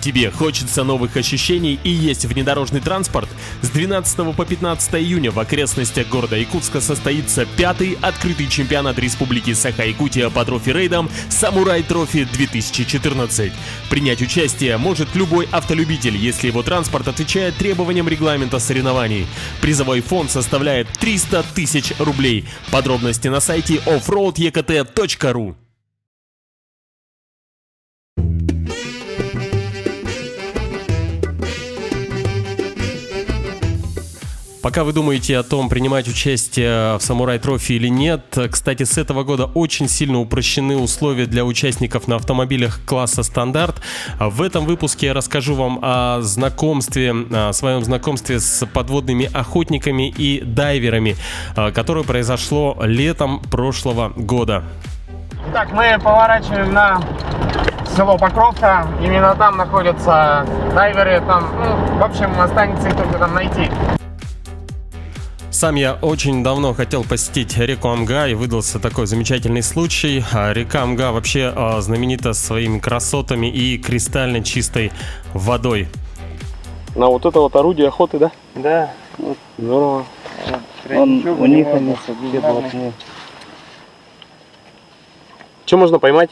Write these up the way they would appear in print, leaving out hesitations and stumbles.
тебе хочется новых ощущений и есть внедорожный транспорт? С 12 по 15 июня в окрестностях города Якутска состоится 5-й открытый чемпионат Республики Саха-Якутия по трофи-рейдам «Самурай Трофи 2014». Принять участие может любой автолюбитель, если его транспорт отвечает требованиям регламента соревнований. Призовой фонд составляет 300 тысяч рублей. Подробности на сайте offroadekt.ru. Пока вы думаете о том, принимать участие в Самурай Трофи или нет, кстати, с этого года очень сильно упрощены условия для участников на автомобилях класса стандарт. В этом выпуске я расскажу вам о своем знакомстве с подводными охотниками и дайверами, которое произошло летом прошлого года. Итак, мы поворачиваем на село Покровка. Именно там находятся дайверы. В общем, останется их только там найти. Сам я очень давно хотел посетить реку Амга, и выдался такой замечательный случай. Река Амга вообще знаменита своими красотами и кристально чистой водой. На вот это вот орудие охоты, да? Да. Здорово. У них они блатные. Что можно поймать?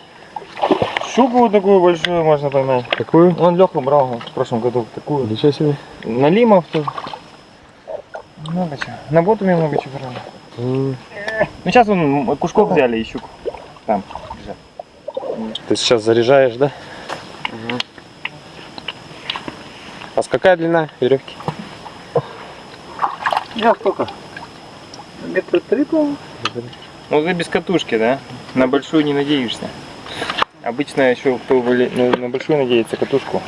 Щуку вот такую большую можно поймать. Какую? Он Леха брал в прошлом году такую. Ничего себе. Налимов тут. Много чего. На ботуме много чего брали. Ну сейчас кушков взяли и щуку. Там лежат. Ты сейчас заряжаешь, да? Угу. А с какая длина веревки? Я сколько? Метр 3, по-моему. Ну ты без катушки, да? На большую не надеешься. Обычно еще кто на большую надеется, катушку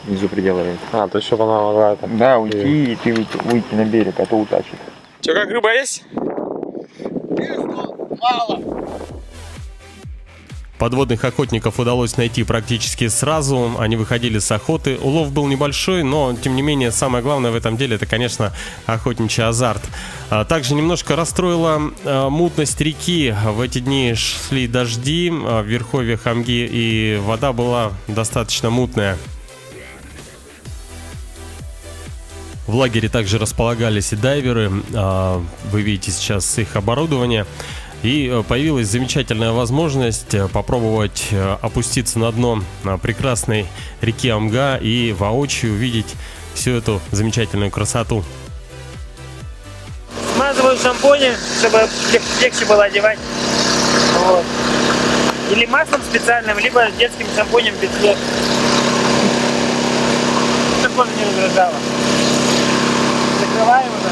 внизу приделывает. А, то еще она могла там. Да, уйти и ты выйти на берег, а то утащит. Че, как рыба есть? Мало. Подводных охотников удалось найти практически сразу. Они выходили с охоты. Улов был небольшой, но тем не менее самое главное в этом деле — это, конечно, охотничий азарт. Также немножко расстроила мутность реки. В эти дни шли дожди в верховьях Амги, и вода была достаточно мутная. В лагере также располагались и дайверы. Вы видите сейчас их оборудование. И появилась замечательная возможность попробовать опуститься на дно прекрасной реки Амга и воочию увидеть всю эту замечательную красоту. Смазываю шампунем, чтобы легче было одевать. Вот. Или маслом специальным, либо детским шампунем без слез. Чтобы кожа не раздражала. Закрываем уже.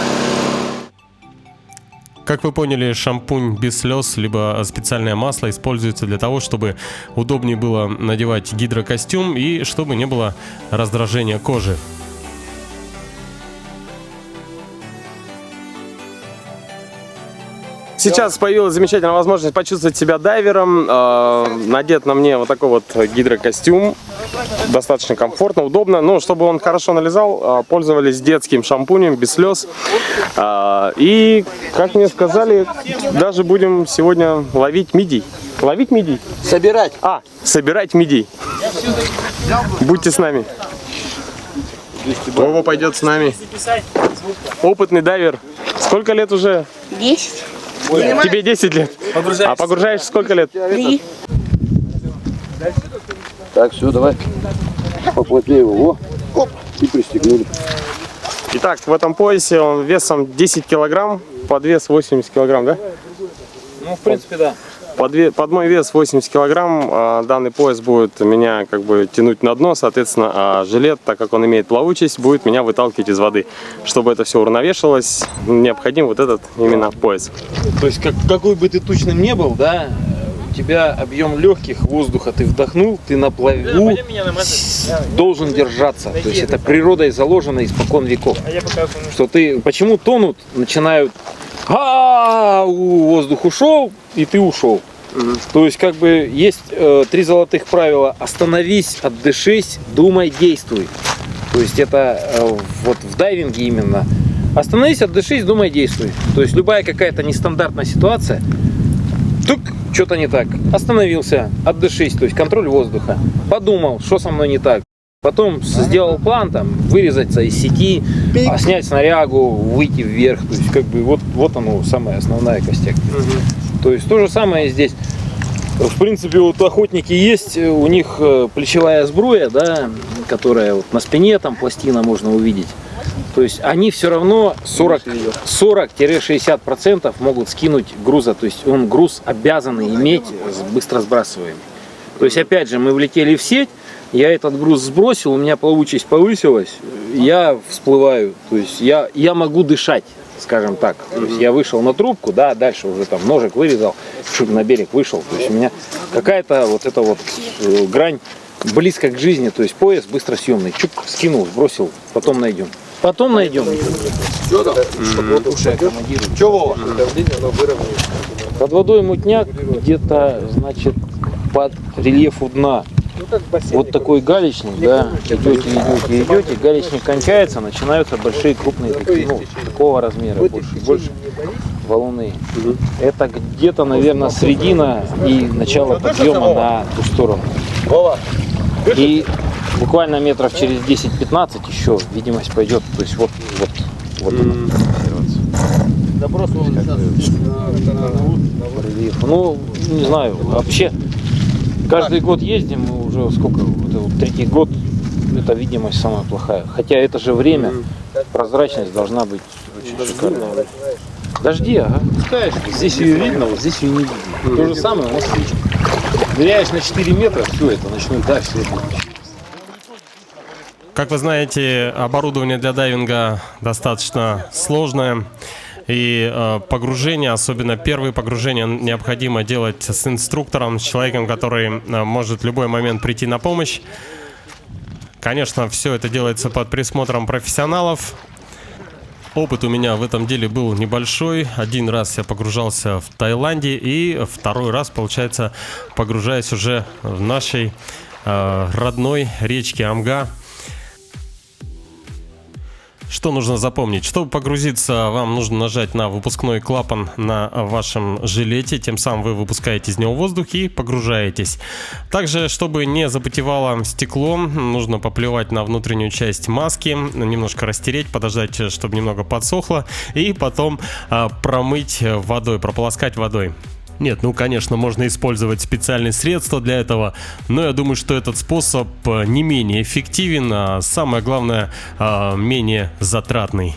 Как вы поняли, шампунь без слез, либо специальное масло используется для того, чтобы удобнее было надевать гидрокостюм и чтобы не было раздражения кожи. Сейчас появилась замечательная возможность почувствовать себя дайвером. Надет на мне вот такой вот гидрокостюм. Достаточно комфортно, удобно. Но чтобы он хорошо налезал, пользовались детским шампунем без слез. И, как мне сказали, даже будем сегодня ловить мидий. Ловить мидий? Собирать. Собирать мидий. Будьте с нами. Вова пойдет с нами. Опытный дайвер. Сколько лет уже? 10. Тебе 10 лет. А погружаешь сколько лет? 3. Так, все, давай. Поплотнее его. Оп, и пристегнули. Итак, в этом поясе он весом 10 килограмм, подвес 80 килограмм, да? Ну, в принципе, да. Под мой вес 80 килограмм данный пояс будет меня как бы тянуть на дно, соответственно, а жилет, так как он имеет плавучесть, будет меня выталкивать из воды. Чтобы это все уравновешивалось, необходим вот этот именно пояс. То есть какой бы ты тучным не был, да, у тебя объем легких воздуха, ты вдохнул, ты на плаву должен держаться. То есть это природой заложено испокон веков. Что ты, почему тонут, начинают, воздух ушел, и ты ушел. То есть как бы есть 3 золотых правила: остановись, отдышись, думай, действуй. То есть это вот в дайвинге именно. Остановись, отдышись, думай, действуй. То есть любая какая-то нестандартная ситуация, что-то не так. Остановился, отдышись, то есть контроль воздуха. Подумал, что со мной не так. Потом сделал план там вырезаться из сети, снять снарягу, выйти вверх. То есть как бы вот оно самая основная костяк. То есть то же самое здесь. В принципе, вот охотники есть, у них плечевая сбруя, да, которая вот на спине там пластина можно увидеть. То есть они все равно 40-60% могут скинуть груза. То есть он груз обязан иметь быстро сбрасываемый. То есть опять же мы влетели в сеть, я этот груз сбросил, у меня плавучесть повысилась, я всплываю. То есть я могу дышать, скажем так. То есть я вышел на трубку, да, дальше уже там ножик вырезал, на берег вышел. То есть у меня какая-то вот эта вот грань близко к жизни. То есть пояс быстросъемный. Чук, скинул, сбросил, потом найдем. Потом найдем. Под водой мутняк где-то, значит, под рельефу дна. Вот такой галечник, да, идете, галечник кончается, начинаются большие крупные такие, ну, такого размера, больше валуны. Это где-то, наверное, середина и начало подъема на ту сторону. И буквально метров через 10-15 еще видимость пойдет, то есть вот ну, не знаю, вообще каждый год ездим, мы уже сколько, вот третий год, это видимость самая плохая. Хотя это же время, прозрачность должна быть очень шикарная. Дожди, ага. Здесь ее видно, вот здесь ее не видно. То же самое у нас ныряешь на 4 метра, все это ночной дождь. Как вы знаете, оборудование для дайвинга достаточно сложное. И погружение, особенно первые погружения, необходимо делать с инструктором, с человеком, который может в любой момент прийти на помощь. Конечно, все это делается под присмотром профессионалов. Опыт у меня в этом деле был небольшой. Один раз я погружался в Таиланде, и второй раз, получается, погружаясь уже в нашей родной речке Амга. Что нужно запомнить? Чтобы погрузиться, вам нужно нажать на выпускной клапан на вашем жилете. Тем самым вы выпускаете из него воздух и погружаетесь. Также, чтобы не запотевало стекло, нужно поплевать на внутреннюю часть маски, немножко растереть, подождать, чтобы немного подсохло, и потом промыть водой, прополоскать водой. Нет, ну конечно, можно использовать специальные средства для этого, но я думаю, что этот способ не менее эффективен, а самое главное, менее затратный.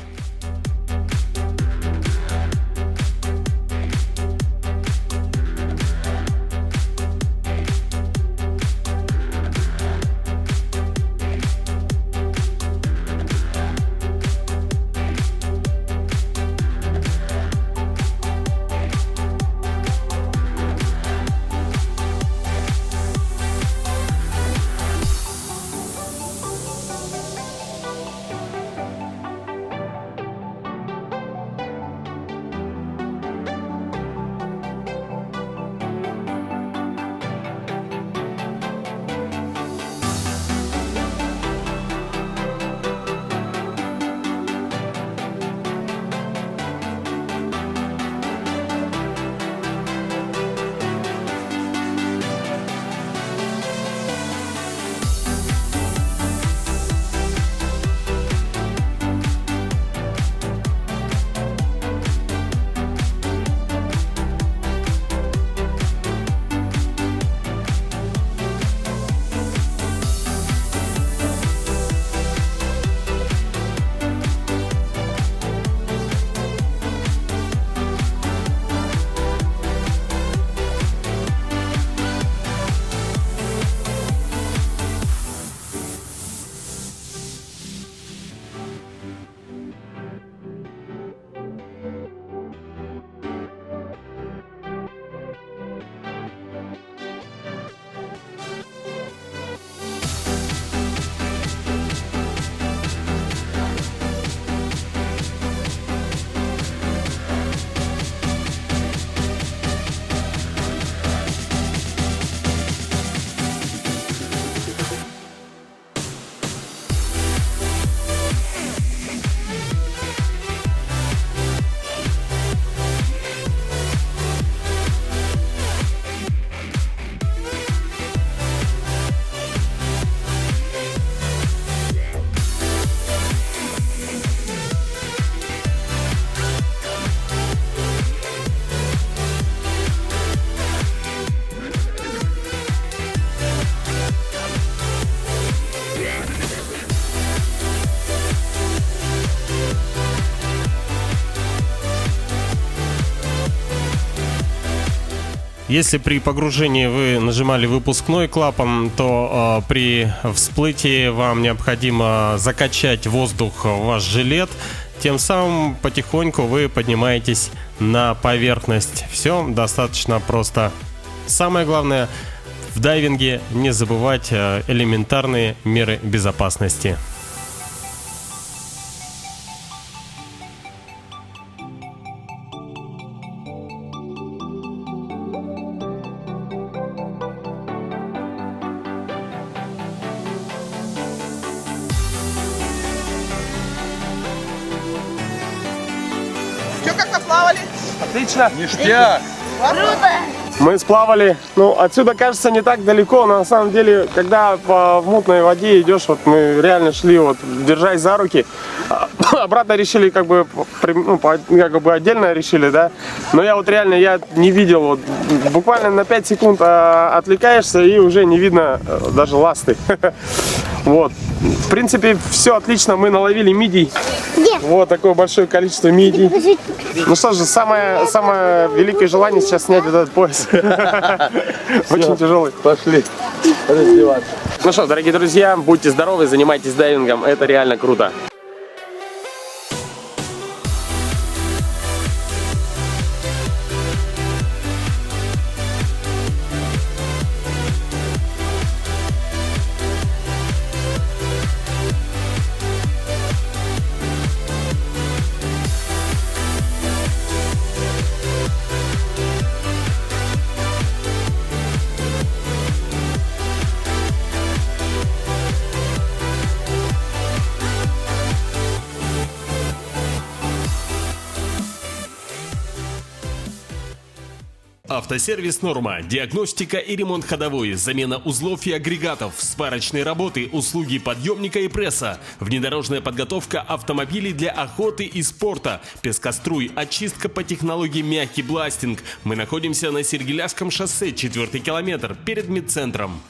Если при погружении вы нажимали выпускной клапан, то при всплытии вам необходимо закачать воздух в ваш жилет. Тем самым потихоньку вы поднимаетесь на поверхность. Все достаточно просто. Самое главное в дайвинге не забывать элементарные меры безопасности. Отлично. Ништяк. Мы сплавали, ну, отсюда кажется не так далеко, но на самом деле, когда в мутной воде идешь, вот мы реально шли, вот, держась за руки, обратно решили, как бы отдельно решили, да, но я вот реально, я не видел, вот, буквально на 5 секунд отвлекаешься и уже не видно даже ласты, вот, в принципе, все отлично, мы наловили мидий, вот такое большое количество мидий. Ну что же, самое великое желание сейчас снять вот этот пояс. Очень тяжелый. Пошли раздеваться. Ну что, дорогие друзья, будьте здоровы, занимайтесь дайвингом, это реально круто. Автосервис «Норма». Диагностика и ремонт ходовой, замена узлов и агрегатов, сварочные работы, услуги подъемника и пресса, внедорожная подготовка автомобилей для охоты и спорта, пескоструй, очистка по технологии мягкий бластинг. Мы находимся на Сергеляшском шоссе, 4-й километр, перед медцентром.